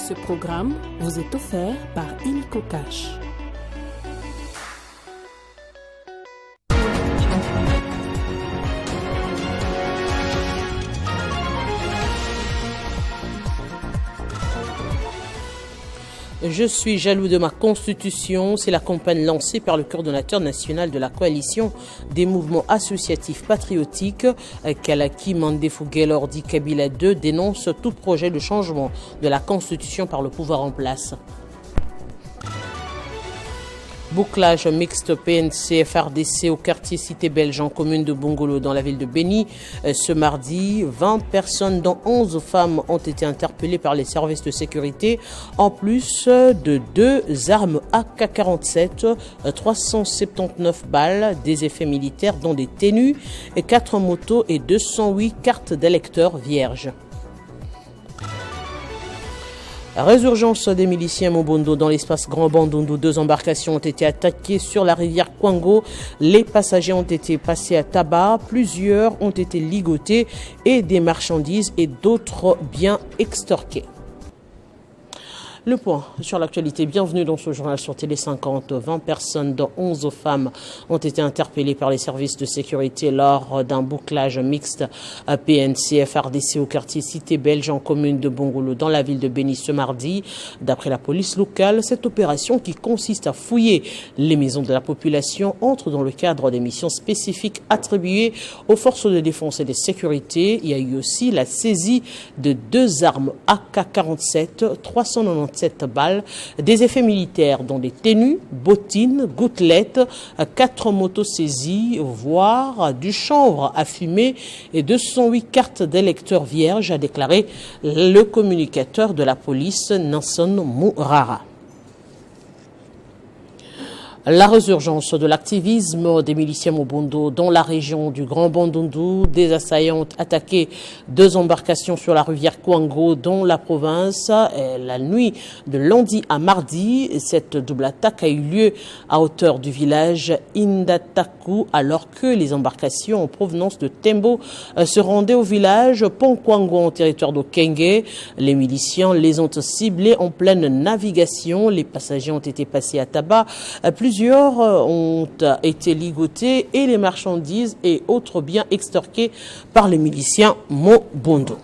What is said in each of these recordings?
Ce programme vous est offert par Illico Cash. Je suis jaloux de ma constitution, c'est la campagne lancée par le coordonnateur national de la coalition des mouvements associatifs patriotiques. Kalaki Mandefou Gelordi Kabila II dénonce tout projet de changement de la constitution par le pouvoir en place. Bouclage mixte PNC-FRDC au quartier Cité Belge en commune de Bongolo dans la ville de Béni. Ce mardi, 20 personnes dont 11 femmes ont été interpellées par les services de sécurité en plus de 2 armes AK-47, 379 balles, des effets militaires dont des ténus, 4 motos et 208 cartes d'électeurs vierges. Résurgence des miliciens Mobondo dans l'espace Grand Bandundu. 2 embarcations ont été attaquées sur la rivière Kwango. Les passagers ont été passés à tabac. Plusieurs ont été ligotés et des marchandises et d'autres biens extorqués. Le point sur l'actualité. Bienvenue dans ce journal sur Télé 50. 20 personnes, dont 11 femmes, ont été interpellées par les services de sécurité lors d'un bouclage mixte à PNC-FRDC au quartier Cité Belge en commune de Bongolo dans la ville de Béni ce mardi. D'après la police locale, cette opération qui consiste à fouiller les maisons de la population entre dans le cadre des missions spécifiques attribuées aux forces de défense et de sécurité. Il y a eu aussi la saisie de 2 armes AK-47, 397 balles, des effets militaires dont des ténus, bottines, gouttelettes, 4 motos saisies, voire du chanvre à fumer et 208 cartes d'électeurs vierges, a déclaré le communicateur de la police, Nanson Mourara. La résurgence de l'activisme des miliciens Mobondo dans la région du Grand Bandundu. Des assaillants ont attaqué 2 embarcations sur la rivière Kwango dans la province la nuit de lundi à mardi. Cette double attaque a eu lieu à hauteur du village Indataku alors que les embarcations en provenance de Tembo se rendaient au village Pont Kwango en territoire d'Okenge. Les miliciens les ont ciblés en pleine navigation. Les passagers ont été passés à tabac. Plusieurs ont été ligotés et les marchandises et autres biens extorqués par les miliciens Mobondo.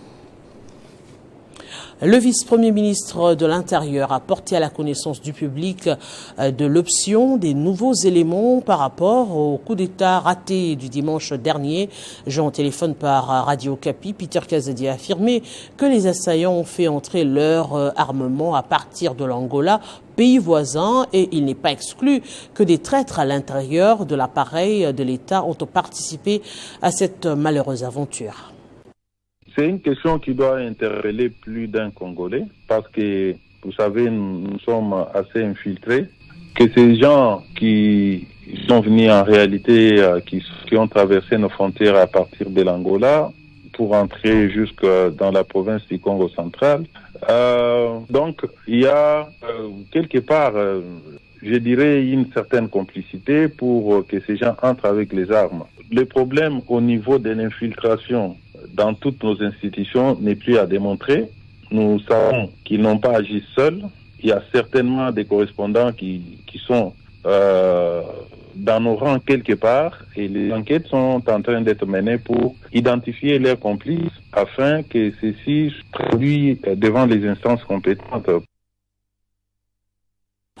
Le vice-premier ministre de l'Intérieur a porté à la connaissance du public de l'option des nouveaux éléments par rapport au coup d'État raté du dimanche dernier. Jean au téléphone par Radio Okapi, Peter Kazadi a affirmé que les assaillants ont fait entrer leur armement à partir de l'Angola, pays voisin, et il n'est pas exclu que des traîtres à l'intérieur de l'appareil de l'État ont participé à cette malheureuse aventure. C'est une question qui doit interpeller plus d'un Congolais parce que, vous savez, nous sommes assez infiltrés. Que ces gens qui sont venus en réalité, qui ont traversé nos frontières à partir de l'Angola pour entrer jusque dans la province du Congo central. Donc, il y a quelque part, je dirais, une certaine complicité pour que ces gens entrent avec les armes. Le problème au niveau de l'infiltration dans toutes nos institutions n'est plus à démontrer. Nous savons qu'ils n'ont pas agi seuls. Il y a certainement des correspondants qui sont dans nos rangs quelque part et les enquêtes sont en train d'être menées pour identifier leurs complices afin que ceux-ci soient traduits devant les instances compétentes.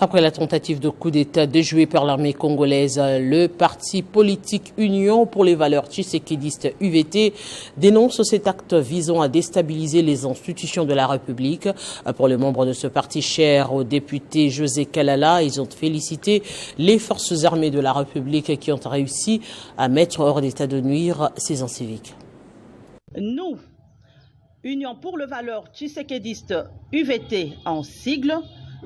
Après la tentative de coup d'État déjouée par l'armée congolaise, le parti politique Union pour les valeurs tshisekidistes UVT dénonce cet acte visant à déstabiliser les institutions de la République. Pour les membres de ce parti cher au député José Kalala, ils ont félicité les forces armées de la République qui ont réussi à mettre hors d'état de nuire ces inciviques. Nous, Union pour les valeurs tshisekidistes UVT en sigle,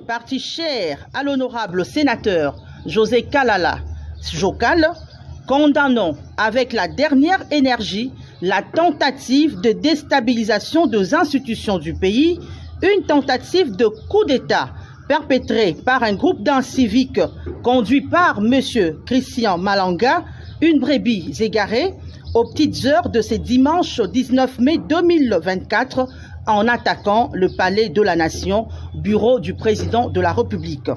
parti cher à l'honorable sénateur José Kalala Jokal, condamnons avec la dernière énergie la tentative de déstabilisation des institutions du pays, une tentative de coup d'État perpétrée par un groupe d'inciviques conduit par M. Christian Malanga, une brebis égarée, aux petites heures de ce dimanche 19 mai 2024 en attaquant le palais de la Nation, bureau du président de la République.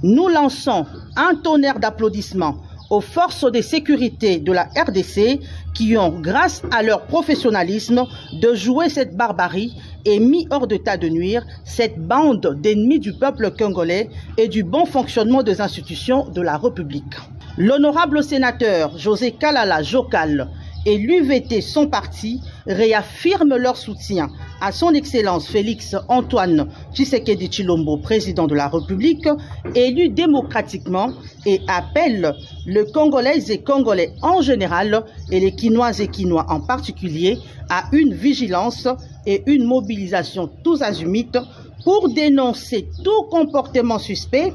Nous lançons un tonnerre d'applaudissements aux forces de sécurité de la RDC qui ont, grâce à leur professionnalisme, de jouer cette barbarie et mis hors d'état de nuire cette bande d'ennemis du peuple congolais et du bon fonctionnement des institutions de la République. L'honorable sénateur José Kalala Jocal et l'UVT son parti réaffirment leur soutien à son Excellence Félix Antoine Tshisekedi Tshilombo, président de la République, élu démocratiquement, et appellent les Congolaises et Congolais en général et les Quinoises et Quinois en particulier à une vigilance et une mobilisation tous azimuts pour dénoncer tout comportement suspect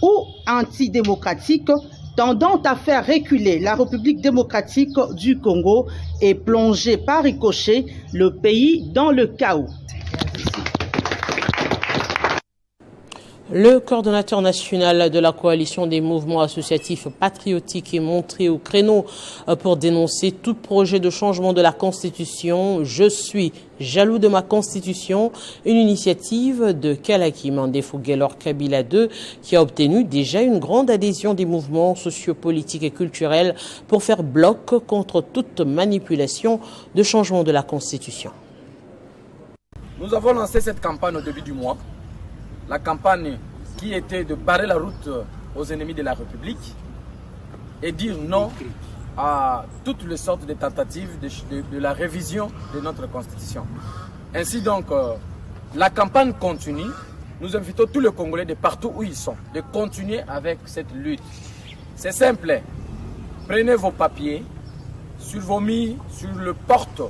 ou antidémocratique tendant à faire reculer la République démocratique du Congo et plonger par ricochet le pays dans le chaos. Le coordonnateur national de la coalition des mouvements associatifs patriotiques est monté au créneau pour dénoncer tout projet de changement de la Constitution. Je suis jaloux de ma Constitution, une initiative de Kalaki Mandefo Gelor Kabila II qui a obtenu déjà une grande adhésion des mouvements sociopolitiques et culturels pour faire bloc contre toute manipulation de changement de la Constitution. Nous avons lancé cette campagne au début du mois. La campagne qui était de barrer la route aux ennemis de la République et dire non à toutes les sortes de tentatives de la révision de notre Constitution. Ainsi donc, la campagne continue. Nous invitons tous les Congolais de partout où ils sont de continuer avec cette lutte. C'est simple. Prenez vos papiers, sur vos murs, sur le porte,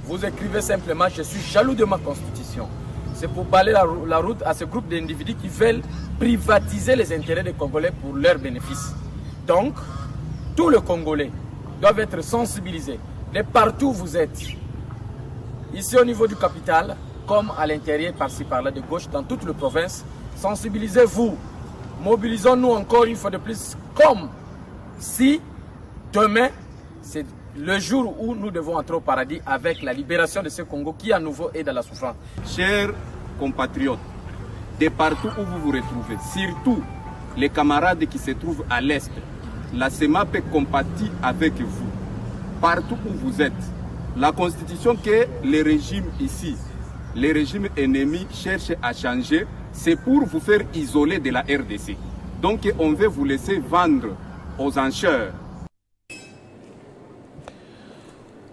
vous écrivez simplement « Je suis jaloux de ma Constitution ». C'est pour balayer la route à ce groupe d'individus qui veulent privatiser les intérêts des Congolais pour leurs bénéfices. Donc, tous les Congolais doivent être sensibilisés de partout où vous êtes. Ici au niveau du capital, comme à l'intérieur, par-ci, par-là, de gauche, dans toutes les provinces, sensibilisez-vous. Mobilisons-nous encore une fois de plus, comme si demain, c'est le jour où nous devons entrer au paradis avec la libération de ce Congo qui à nouveau est dans la souffrance. Chers compatriotes, de partout où vous vous retrouvez, surtout les camarades qui se trouvent à l'Est, la CEMAP compatit avec vous. Partout où vous êtes, la constitution que les régimes ici, les régimes ennemis cherchent à changer, c'est pour vous faire isoler de la RDC. Donc on veut vous laisser vendre aux enchères.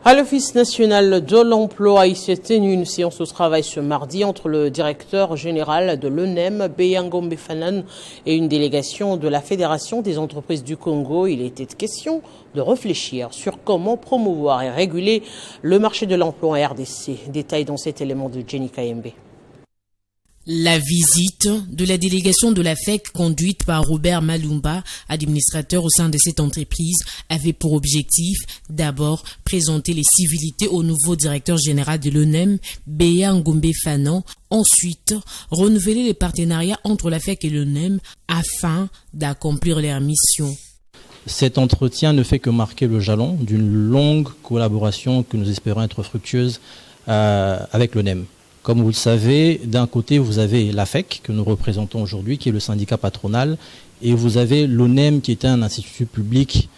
À l'Office national de l'emploi, il s'est tenu une séance de travail ce mardi entre le directeur général de l'ONEM, Béangombe Fanan, et une délégation de la Fédération des entreprises du Congo. Il était question de réfléchir sur comment promouvoir et réguler le marché de l'emploi en RDC. Détail dans cet élément de Jenny Kayembe. La visite de la délégation de la FEC conduite par Robert Malumba, administrateur au sein de cette entreprise, avait pour objectif d'abord présenter les civilités au nouveau directeur général de l'ONEM, Béangombe Fanan, ensuite renouveler les partenariats entre la FEC et l'ONEM afin d'accomplir leur mission. Cet entretien ne fait que marquer le jalon d'une longue collaboration que nous espérons être fructueuse avec l'ONEM. Comme vous le savez, d'un côté, vous avez la FEC, que nous représentons aujourd'hui, qui est le syndicat patronal, et vous avez l'ONEM, qui est un institut public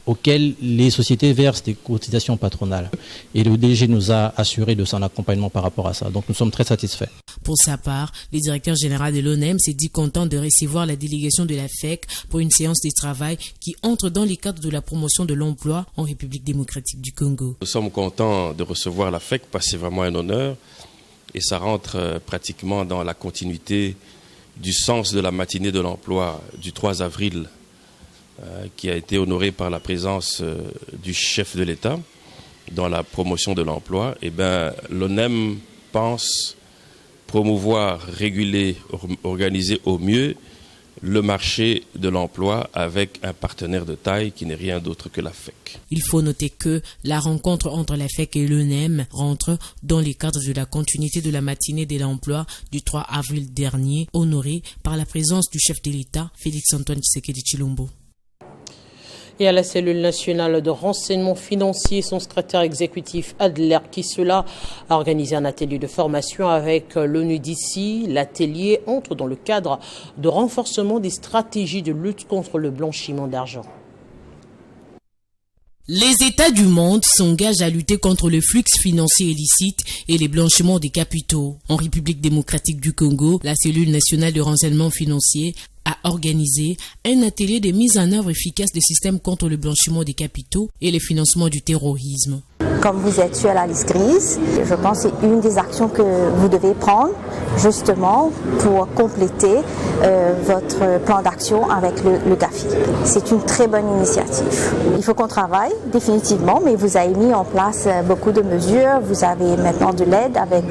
auquel les sociétés versent des cotisations patronales. Et le DG nous a assuré de son accompagnement par rapport à ça. Donc nous sommes très satisfaits. Pour sa part, le directeur général de l'ONEM s'est dit content de recevoir la délégation de la FEC pour une séance de travail qui entre dans les cadres de la promotion de l'emploi en République démocratique du Congo. Nous sommes contents de recevoir la FEC parce que c'est vraiment un honneur. Et ça rentre pratiquement dans la continuité du sens de la matinée de l'emploi du 3 avril qui a été honorée par la présence du chef de l'État dans la promotion de l'emploi. Et bien, l'ONEM pense promouvoir, réguler, organiser au mieux le marché de l'emploi avec un partenaire de taille qui n'est rien d'autre que la FEC. Il faut noter que la rencontre entre la FEC et l'ONEM rentre dans les cadres de la continuité de la matinée de l'emploi du 3 avril dernier, honorée par la présence du chef de l'État, Félix Antoine Tshisekedi Tshilombo. Et à la cellule nationale de renseignement financier, son secrétaire exécutif Adler Kisula a organisé un atelier de formation avec l'ONUDC. L'atelier entre dans le cadre de renforcement des stratégies de lutte contre le blanchiment d'argent. Les États du monde s'engagent à lutter contre le flux financier illicite et les blanchiments des capitaux. En République démocratique du Congo, la cellule nationale de renseignement financier a organisé un atelier de mise en œuvre efficace des systèmes contre le blanchiment des capitaux et le financement du terrorisme. Comme vous êtes sur la liste grise, je pense que c'est une des actions que vous devez prendre justement pour compléter votre plan d'action avec le GAFI. C'est une très bonne initiative. Il faut qu'on travaille définitivement, mais vous avez mis en place beaucoup de mesures. Vous avez maintenant de l'aide avec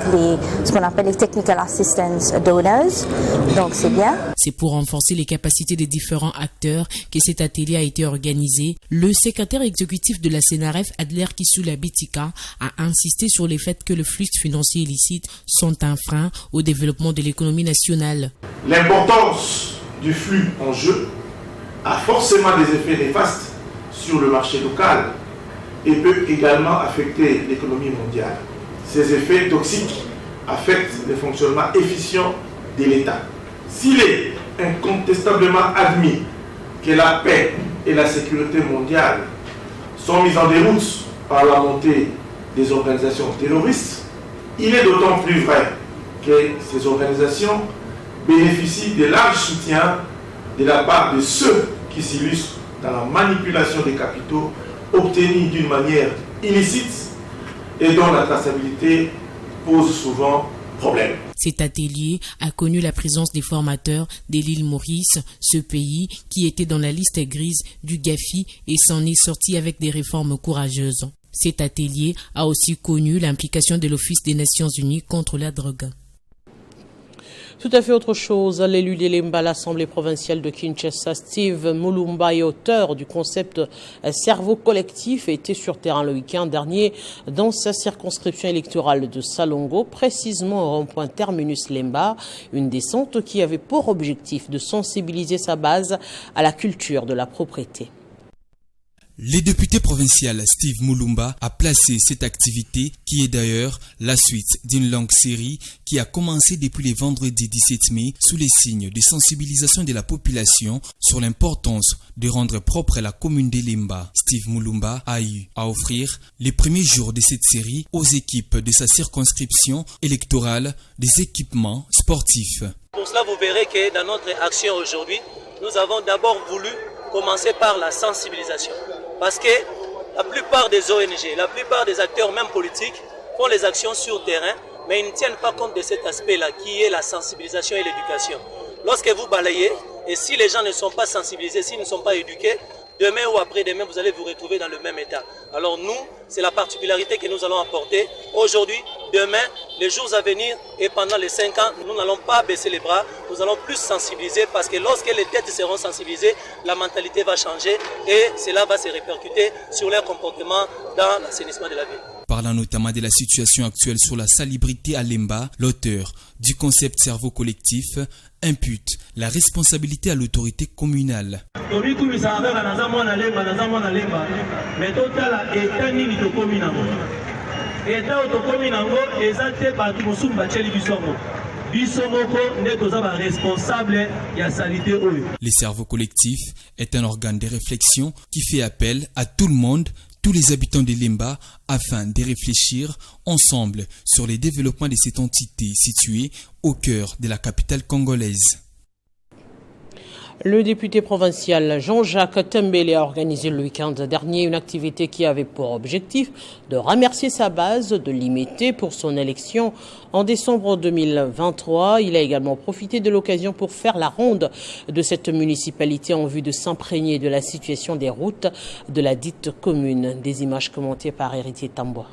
ce qu'on appelle les Technical Assistance Donors, donc c'est bien. C'est pour renforcer les capacités des différents acteurs que cet atelier a été organisé. Le secrétaire exécutif de la CNRF, Adler Kisula Bitika, a insisté sur le fait que les flux financiers illicites sont un frein au développement de l'économie nationale. L'importance du flux en jeu a forcément des effets néfastes sur le marché local et peut également affecter l'économie mondiale. Ces effets toxiques affectent le fonctionnement efficient de l'État. S'il est incontestablement admis que la paix et la sécurité mondiale sont mises en déroute par la montée des organisations terroristes, il est d'autant plus vrai que ces organisations bénéficient de larges soutiens de la part de ceux qui s'illustrent dans la manipulation des capitaux obtenus d'une manière illicite et dont la traçabilité pose souvent problème. Cet atelier a connu la présence des formateurs de l'île Maurice, ce pays qui était dans la liste grise du GAFI et s'en est sorti avec des réformes courageuses. Cet atelier a aussi connu l'implication de l'Office des Nations Unies contre la drogue. Tout à fait autre chose, l'élu de l'Emba à l'Assemblée provinciale de Kinshasa, Steve Mulumba, et auteur du concept cerveau collectif, était sur terrain le week-end dernier dans sa circonscription électorale de Salongo, précisément au rond-point Terminus Lemba, une descente qui avait pour objectif de sensibiliser sa base à la culture de la propriété. Le député provincial Steve Mulumba a placé cette activité, qui est d'ailleurs la suite d'une longue série qui a commencé depuis le vendredi 17 mai sous les signes de sensibilisation de la population sur l'importance de rendre propre la commune de Lemba. Steve Mulumba a eu à offrir les premiers jours de cette série aux équipes de sa circonscription électorale des équipements sportifs. Pour cela, vous verrez que dans notre action aujourd'hui, nous avons d'abord voulu commencer par la sensibilisation. Parce que la plupart des ONG, la plupart des acteurs, même politiques, font les actions sur terrain, mais ils ne tiennent pas compte de cet aspect-là, qui est la sensibilisation et l'éducation. Lorsque vous balayez, et si les gens ne sont pas sensibilisés, s'ils ne sont pas éduqués, demain ou après-demain, vous allez vous retrouver dans le même état. Alors nous, c'est la particularité que nous allons apporter aujourd'hui, demain, les jours à venir et pendant les 5 ans, nous n'allons pas baisser les bras, nous allons plus sensibiliser parce que lorsque les têtes seront sensibilisées, la mentalité va changer et cela va se répercuter sur leur comportement dans l'assainissement de la ville. Parlant notamment de la situation actuelle sur la salubrité à Lemba, l'auteur du concept cerveau collectif impute la responsabilité à l'autorité communale. Le cerveau collectif est un organe de réflexion qui fait appel à tout le monde, tous les habitants de Lemba, afin de réfléchir ensemble sur le développement de cette entité située au cœur de la capitale congolaise. Le député provincial Jean-Jacques Tembele a organisé le week-end dernier une activité qui avait pour objectif de remercier sa base, de l'imiter pour son élection en décembre 2023. Il a également profité de l'occasion pour faire la ronde de cette municipalité en vue de s'imprégner de la situation des routes de la dite commune. Des images commentées par Héritier Tamboa.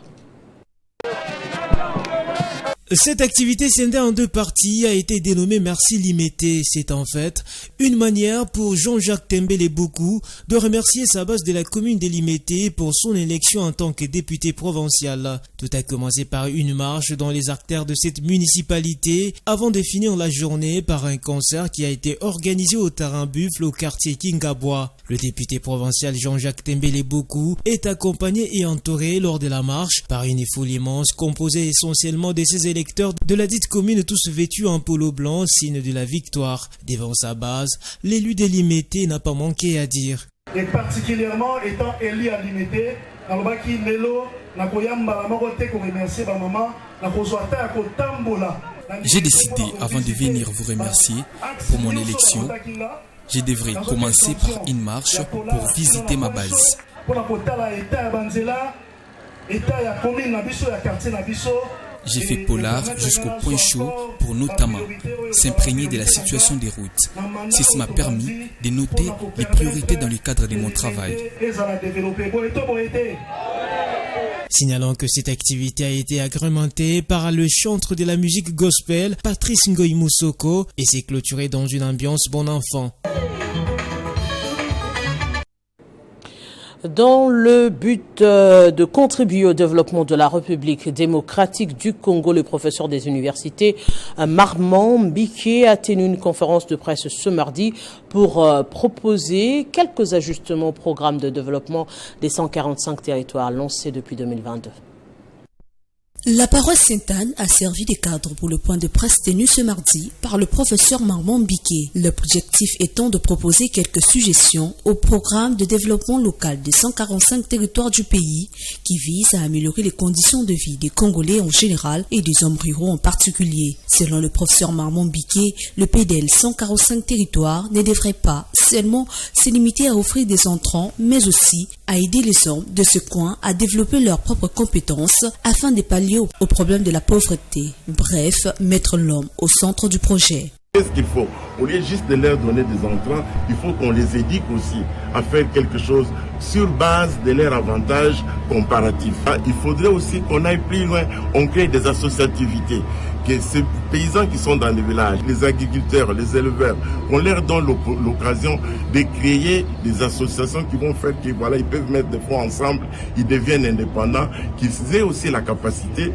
Cette activité scindée en 2 parties a été dénommée Merci Limité. C'est en fait une manière pour Jean-Jacques Tembele Boku de remercier sa base de la commune de Limité pour son élection en tant que député provincial. Tout a commencé par une marche dans les artères de cette municipalité avant de finir la journée par un concert qui a été organisé au terrain Buffle au quartier Kingabois. Le député provincial Jean-Jacques Tembele Boku est accompagné et entouré lors de la marche par une foule immense composée essentiellement de ses électeurs de la dite commune, tous vêtus en polo blanc, signe de la victoire. Devant sa base, l'élu de Limité n'a pas manqué à dire. Et particulièrement étant élu à Limité, j'ai décidé, avant de venir vous remercier pour mon élection, je devrais commencer par une marche pour visiter ma base. J'ai fait polar jusqu'au point chaud pour notamment s'imprégner de la situation des routes. Ceci m'a permis de noter les priorités dans le cadre de mon travail. Signalant que cette activité a été agrémentée par le chantre de la musique gospel Patrice Ngoy Moussoko et s'est clôturée dans une ambiance bon enfant. Dans le but de contribuer au développement de la République démocratique du Congo, le professeur des universités Marmon Mbiké a tenu une conférence de presse ce mardi pour proposer quelques ajustements au programme de développement des 145 territoires lancés depuis 2022. La paroisse Sainte-Anne a servi de cadre pour le point de presse tenu ce mardi par le professeur Marmon Mbiké. L'objectif étant de proposer quelques suggestions au programme de développement local des 145 territoires du pays qui vise à améliorer les conditions de vie des Congolais en général et des hommes ruraux en particulier. Selon le professeur Marmon Mbiké, le PDL 145 territoires ne devrait pas seulement se limiter à offrir des entrants, mais aussi à aider les hommes de ce coin à développer leurs propres compétences afin de pallier au problème de la pauvreté. Bref, mettre l'homme au centre du projet. Qu'est-ce qu'il faut? Au lieu juste de leur donner des entrants, il faut qu'on les éduque aussi à faire quelque chose sur base de leurs avantages comparatifs. Il faudrait aussi qu'on aille plus loin, on crée des associativités. Que ces paysans qui sont dans les villages, les agriculteurs, les éleveurs, on leur donne l'occasion de créer des associations qui vont faire qu'ils ils peuvent mettre des fonds ensemble, ils deviennent indépendants, qu'ils aient aussi la capacité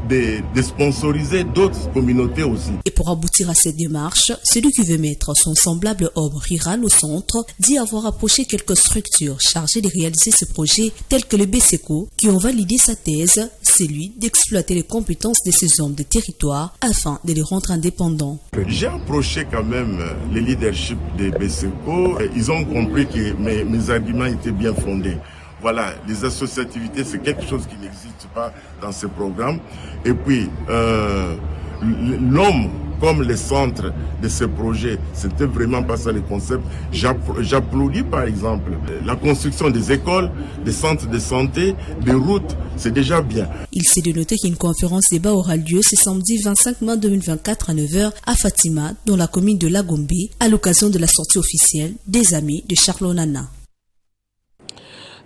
de sponsoriser d'autres communautés aussi. Et pour aboutir à cette démarche, celui qui veut mettre son semblable homme rural au centre dit avoir approché quelques structures chargées de réaliser ce projet, telles que le BCECO, qui ont validé sa thèse, celui d'exploiter les compétences de ces hommes de territoire afin de les rendre indépendants. J'ai approché quand même le leadership des BCECO. Ils ont compris que mes arguments étaient bien fondés. Voilà, les associativités, c'est quelque chose qui n'existe pas dans ce programme. Et puis, l'homme comme le centre de ce projet, c'était vraiment pas ça le concept. J'applaudis par exemple la construction des écoles, des centres de santé, des routes, c'est déjà bien. Il s'est de noter qu'une conférence débat aura lieu ce samedi 25 mai 2024 à 9h à Fatima, dans la commune de Lagombe, à l'occasion de la sortie officielle des Amis de Charles Onana.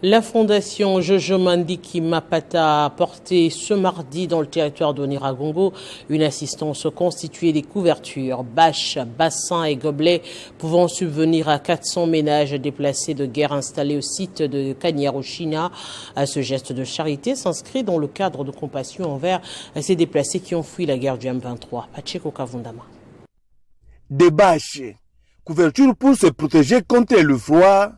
La fondation Jojo Mandiki Mapata a porté ce mardi dans le territoire d'Oniragongo une assistance constituée des couvertures, bâches, bassins et gobelets pouvant subvenir à 400 ménages déplacés de guerre installés au site de Kanyarushina. Ce geste de charité s'inscrit dans le cadre de compassion envers ces déplacés qui ont fui la guerre du M23. Pacheco Kavundama. Des bâches, couvertures pour se protéger contre le froid,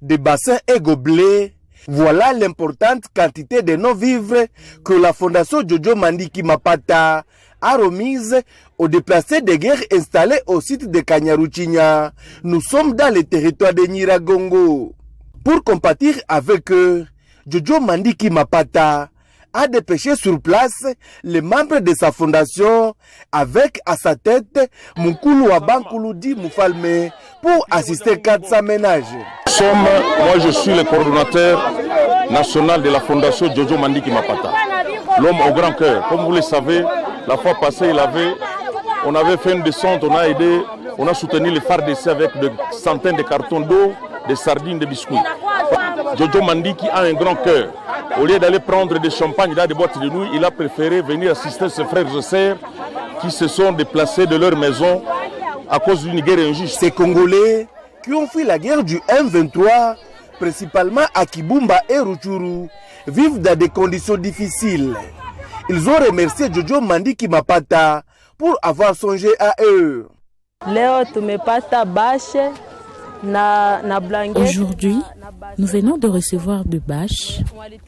des bassins et gobelets, voilà l'importante quantité de non-vivres que la fondation Jojo Mandiki Mapata a remise aux déplacés de guerre installés au site de Kanyaruchinya. Nous sommes dans le territoire de Nyiragongo. Pour compatir avec eux, Jojo Mandiki Mapata a dépêché sur place les membres de sa fondation avec à sa tête Mukulu Abankouloudi Moufalme pour assister 400 ménages. Moi je suis le coordonnateur national de la fondation Jojo Mandiki Mapata, l'homme au grand cœur. Comme vous le savez, la fois passée on avait fait une descente, on a aidé, on a soutenu les FARDC avec des centaines de cartons d'eau, des sardines, des biscuits. Jojo Mandiki a un grand cœur. Au lieu d'aller prendre des champagnes dans des boîtes de nuit, il a préféré venir assister ses frères et sœurs qui se sont déplacés de leur maison à cause d'une guerre injuste. Ces Congolais qui ont fui la guerre du M23, principalement à Kibumba et Rutshuru, vivent dans des conditions difficiles. Ils ont remercié Jojo Mandiki Mapata pour avoir songé à eux. Aujourd'hui, nous venons de recevoir de bâches,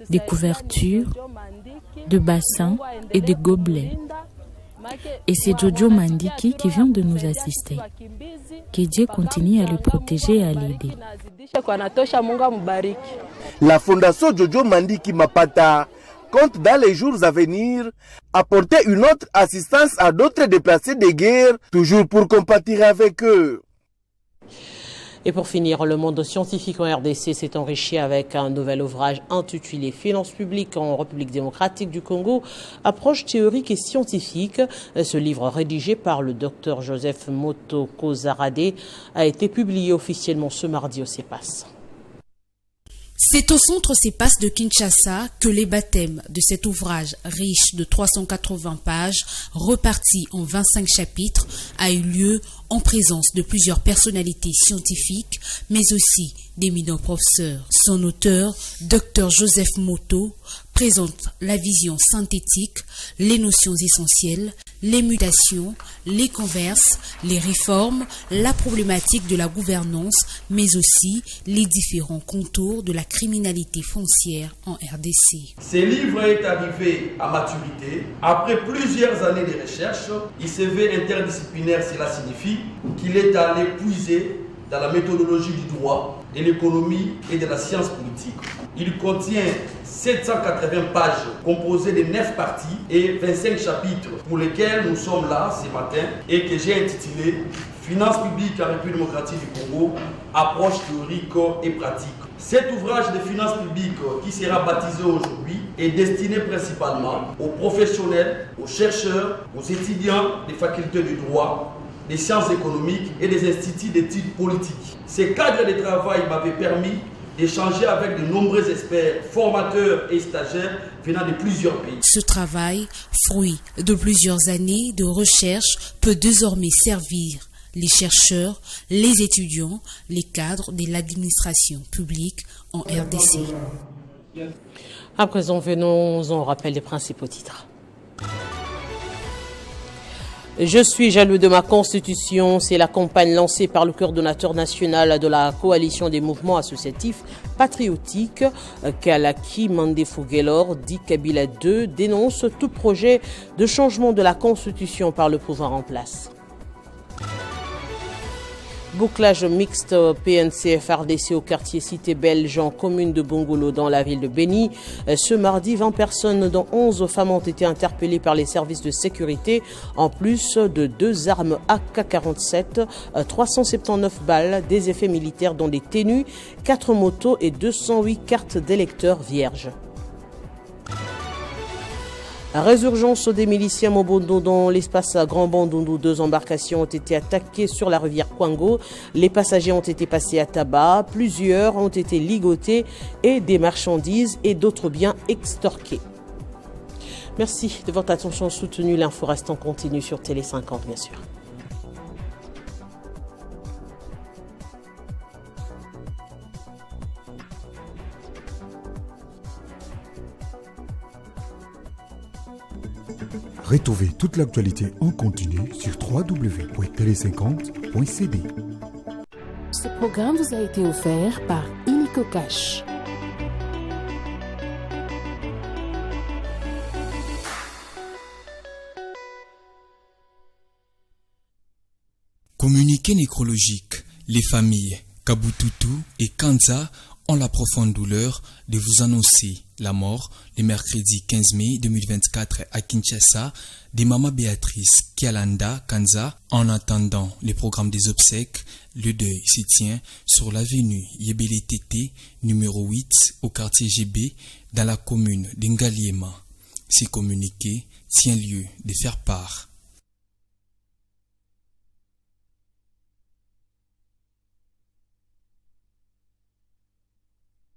des couvertures, de bassins et des gobelets. Et c'est Jojo Mandiki qui vient de nous assister. Que Dieu continue à le protéger et à l'aider. La fondation Jojo Mandiki Mapata compte dans les jours à venir apporter une autre assistance à d'autres déplacés de guerre, toujours pour compatir avec eux. Et pour finir, le monde scientifique en RDC s'est enrichi avec un nouvel ouvrage intitulé « Finances publiques en République démocratique du Congo, approche théorique et scientifique ». Ce livre, rédigé par le docteur Joseph Motoko Zarade, a été publié officiellement ce mardi au CEPAS. C'est au centre CEPAS de Kinshasa que les baptêmes de cet ouvrage riche de 380 pages, reparti en 25 chapitres, a eu lieu en présence de plusieurs personnalités scientifiques, mais aussi d'éminents professeurs. Son auteur, Dr Joseph Moto, présente la vision synthétique, les notions essentielles, les mutations, les converses, les réformes, la problématique de la gouvernance, mais aussi les différents contours de la criminalité foncière en RDC. Ce livre est arrivé à maturité après plusieurs années de recherche. Il se veut interdisciplinaire, cela signifie qu'il est allé puiser dans la méthodologie du droit, de l'économie et de la science politique. Il contient 780 pages composées de 9 parties et 25 chapitres pour lesquels nous sommes là ce matin et que j'ai intitulé « Finances publiques en République démocratique du Congo, approche théorique et pratique ». Cet ouvrage de finances publiques qui sera baptisé aujourd'hui est destiné principalement aux professionnels, aux chercheurs, aux étudiants des facultés du droit, des sciences économiques et des instituts d'études politiques. Ces cadres de travail m'avaient permis d'échanger avec de nombreux experts, formateurs et stagiaires venant de plusieurs pays. Ce travail, fruit de plusieurs années de recherche, peut désormais servir les chercheurs, les étudiants, les cadres de l'administration publique en RDC. À présent, venons en rappel des principaux titres. Je suis jaloux de ma constitution, c'est la campagne lancée par le coordonnateur national de la coalition des mouvements associatifs patriotiques, Kalaki Mandefou Gelor, dit Kabila II, dénonce tout projet de changement de la constitution par le pouvoir en place. Bouclage mixte PNC-FRDC au quartier Cité Belge en commune de Bongolo dans la ville de Béni. Ce mardi, 20 personnes dont 11 femmes ont été interpellées par les services de sécurité en plus de 2 armes AK-47, 379 balles, des effets militaires dont des ténus, 4 motos et 208 cartes d'électeurs vierges. La résurgence des miliciens Mobondo dans l'espace Grand Bandundu. 2 embarcations ont été attaquées sur la rivière Kwango. Les passagers ont été passés à tabac. Plusieurs ont été ligotés et des marchandises et d'autres biens extorqués. Merci de votre attention soutenue. L'info reste en continu sur Télé 50, bien sûr. Retrouvez toute l'actualité en continu sur www.tele50.cd. Ce programme vous a été offert par Illico Cash. Communiqué nécrologique. Les familles Kabututu et Kanza ont la profonde douleur de vous annoncer la mort le mercredi 15 mai 2024 à Kinshasa de Maman Béatrice Kialanda Kanza. En attendant le programme des obsèques, le deuil s'y tient sur l'avenue Yebele Tété, numéro 8, au quartier GB, dans la commune d'Ngaliema. Ce communiqué tient lieu de faire part